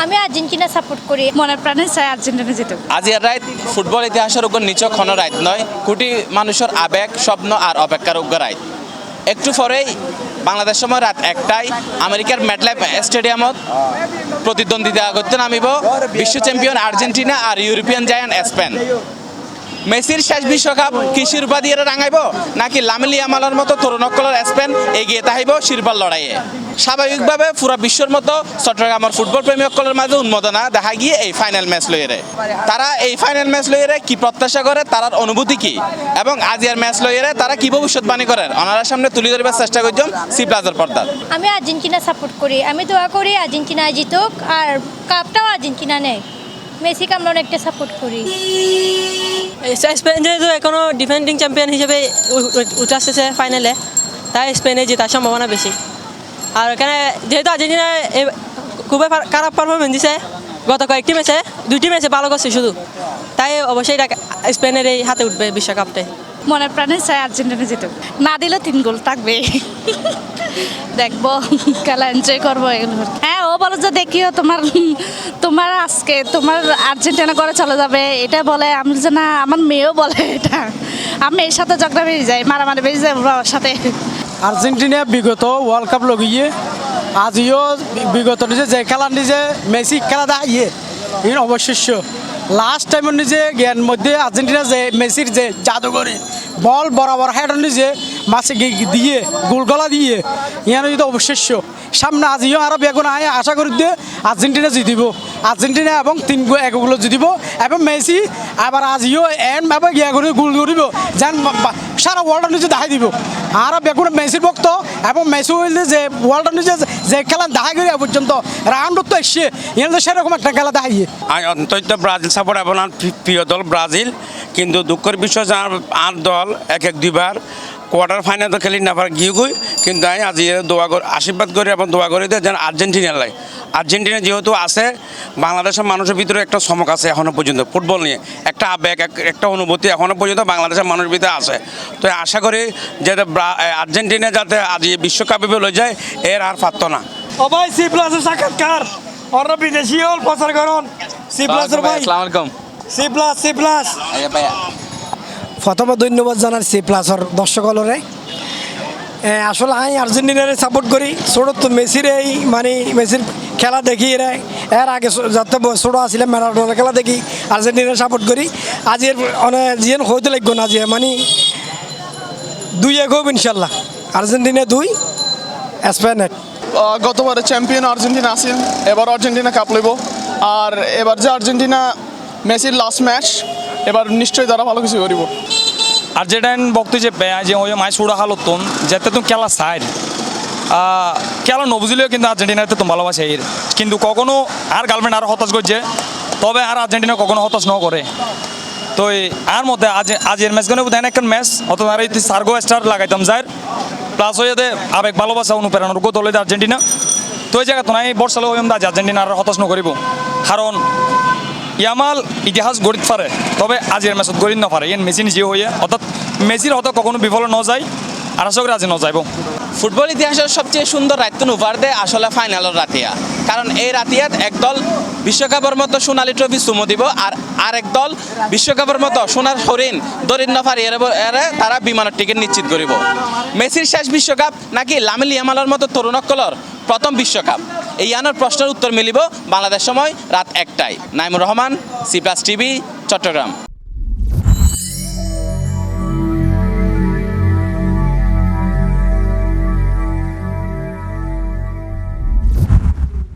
আমি Argentina support করি, মনের প্রাণে চাই আর্জেন্টিনা জিতুক। আজিয়ার রাইত ফুটবল ইতিহাসের উপর নিচক ক্ষণ রাইত নয়, কোটি মানুষের আবেগ, স্বপ্ন আর অপেক্ষার উগ্র রাইত। একটু পরেই বাংলাদেশ সময় রাত 1টায় আমেরিকার ম্যাটলাইফ স্টেডিয়ামত প্রতিদ্বন্দ্বিতা করতে নামিব বিশ্ব চ্যাম্পিয়ন আর্জেন্টিনা আর ইউরোপিয়ান জায়ান্ট স্পেন। মেসির শেষ বিশ্বকাপ কি শিরোপা দিয়ে রাঙাইব, নাকি লামিন ইয়ামালের মতো তরুণকলের স্পেন এগিয়ে তাহিব শিরোপার লড়াইয়ে? স্বাভাবিকভাবে পুরো বিশ্বের মতো চট্টগ্রামের ফুটবল প্রেমীসকলের মাঝে উন্মাদনা দেখা গিয়ে এই ফাইনাল ম্যাচ লইয়ে। তারা এই ফাইনাল ম্যাচ লইয়ে কি প্রত্যাশা করে, তার অনুভূতি কি, এবং আজিয়ার ম্যাচ লইয়ে তারা কি ভবিষ্যৎবাণী করেন ওনার সামনে তুলে ধরবার চেষ্টা করছেন সি প্লাজার পর্দা। আমি আর্জেন্টিনা সাপোর্ট করি, আমি দোয়া করি আর্জেন্টিনা জিতুক আর কাপটাও আর্জেন্টিনা নেয়। মেসিকে আমরা অনেকটা সাপোর্ট করি। স্পেন যেহেতু এখনও ডিফেন্ডিং চ্যাম্পিয়ন হিসেবে উঠে আসতেছে ফাইনালে, তাই স্পেনে জেতার সম্ভাবনা বেশি। আর এখানে যেহেতু আর্জেন্টিনা খুবই খারাপ পারফরমেন্স দিছে গত কয়েকটি ম্যাচে, 2টি ম্যাচে ভালো করছে শুধু, তাই অবশ্যই স্পেনের এই হাতে উঠবে বিশ্বকাপটাই। মনের প্রাণে চাই আর্জেন্টিনা জিতুক, না দিলে 3 গোল থাকবে। দেখবো, খেলা এনজয় করবো এগুলো। হ্যাঁ, ও বলো যে দেখিও তোমার আজকে তোমার আর্জেন্টিনা করে চলে যাবে, এটা বলে। আমি যে না, আমার মেয়েও বলে এটা। আমি এর সাথে ঝগড়া বেরিয়ে যাই, মারামারি বেরিয়ে যায় ওর সাথে। আর্জেন্টিনা বিগত ওয়ার্ল্ড কাপ লগিয়ে আজিও বিগত যে খেলা নিজে মেসি খেলা দেখাইয়ে এই অবশ্যই লাস্ট টাইমের নিজে জ্ঞান মধ্যে আর্জেন্টিনা যে মেসির যে জাদুঘরে বল বরাবর হেডর নিজে মাসে দিয়ে গোলগলা দিয়ে ইয়ানো যদি অবশ্যই সামনে আজিও আরও বেগুন আয় আশা করি দিয়ে আর্জেন্টিনা জিতিব। আর্জেন্টিনা এবং 3-1 গোল জিতিব, এবং মেসি আবার আজিও এমভাবে গিয়া করে গোল করিব যেন সারা ওয়ার্ল্ডের নিজে দেখাই দিব। আরও বেগুন মেসির ভক্ত, এবং মেসি হইলে যে ওয়ার্ল্ডের নিজে যে খেলা দেখা করি পর্যন্ত রাউন্ডত তো এসছে এখানে সেরকম একটা খেলা দেখাইয়ে। আমি অন্তত ব্রাজিল সাপোর্ট আপনার প্রিয় দল ব্রাজিল, কিন্তু দুঃখের বিষয় যে আর দল 1-2বার কোয়ার্টার ফাইনাল তো খেলি না পারে গিয়ে গই, কিন্তু আমি আজ দোয়া করে আশীর্বাদ করি এবং দোয়া করি যেন আর্জেন্টিনার লাই। আর্জেন্টিনা যেহেতু আছে, বাংলাদেশের মানুষের ভিতরে একটা চমক আছে এখনও পর্যন্ত ফুটবল নিয়ে, একটা আবেগ, একটা অনুভূতি এখনও পর্যন্ত বাংলাদেশের মানুষের ভিতরে আছে। তো আশা করি যাতে আর্জেন্টিনা যাতে আজ বিশ্বকাপে লয়ে যায়, এর আর পারত না। ও ভাই, সি প্লাসের সাক্ষাৎকার অন্য বিদেশি হল প্রচার করুন। সি প্লাসের ভাই, আসসালামু আলাইকুম। সি প্লাস প্রথমে ধন্যবাদ জানার সি প্লাসর দর্শক হলরে। আসলে আমি আর্জেন্টিনারে সাপোর্ট করি। ছোটো তো মেসির এই মানে মেসির খেলা দেখি এর আগে যাতে ছোটো আসলে ম্যারাডোনার খেলা দেখি আর্জেন্টিনার সাপোর্ট করি। আজ এর অনেক জিয়ান হইতে লাগবে না, যে মানে 2-1 হোক ইনশাল্লাহ। Argentina 2, Spain 1। গতবারে চ্যাম্পিয়ন আর্জেন্টিনা আছেন, এবার আর্জেন্টিনা কাপ লইব। আর এবার যে আর্জেন্টিনা মেসির লাস্ট ম্যাচ, এবার নিশ্চয়ই তারা ভালো কিছু করিব। আর্জেন্টাইন বক্ত যে যে ওই মাছ উড়া হালতন যেতে তুমি খেলা সাইড খেলা নবুঝিলেও কিন্তু আর্জেন্টিনাতে তো ভালোবাসে এর, কিন্তু কখনো আর গার্লফ্রেন্ড আর হতাশ করছে, তবে আর আর্জেন্টিনা কখনো হতাশ ন করে। তো আর মধ্যে আজের ম্যাচগুলো বোধ হয় একটা ম্যাচ অত আর এই সার্গো স্টার লাগাইতাম যার প্লাস হয়ে আবেগ ভালোবাসা অনুপ্রেরণার গত হলে আর্জেন্টিনা। তো এই জায়গা তো নাই বর্ষালে ওই আজ আর্জেন্টিনা আর হতাশ ন করিব, কারণ ইয়ামাল ইতিহাস গড়িত পারে, তবে আজির ম্যাচত গড়িত নপারে। ইয়ান মেসি নিজে হয়ে, অর্থাৎ মেসির হয়তো কখনো বিফলে ন যায়, আর আশা করি আজি ন যাইব। ফুটবল ইতিহাসের সবচেয়ে সুন্দর রাতন উপহার দেয় আসলে ফাইনালের রাতিয়া, কারণ এই রাতিয়াত একদল বিশ্বকাপের মতো সোনালী ট্রফি চুমো দিব, আর আরেক দল বিশ্বকাপের মতো সোনার হরিণ দরিদ্র নফারি এরে তারা বিমানের টিকিট নিশ্চিত করিব। মেসির শেষ বিশ্বকাপ নাকি লামিন ইয়ামালের মতো তরুণকলর প্রথম বিশ্বকাপ, এই আনার প্রশ্নের উত্তর মিলিব বাংলাদেশ সময় রাত 1টায়। Naimur Rahman, C plus TV, Chittagong.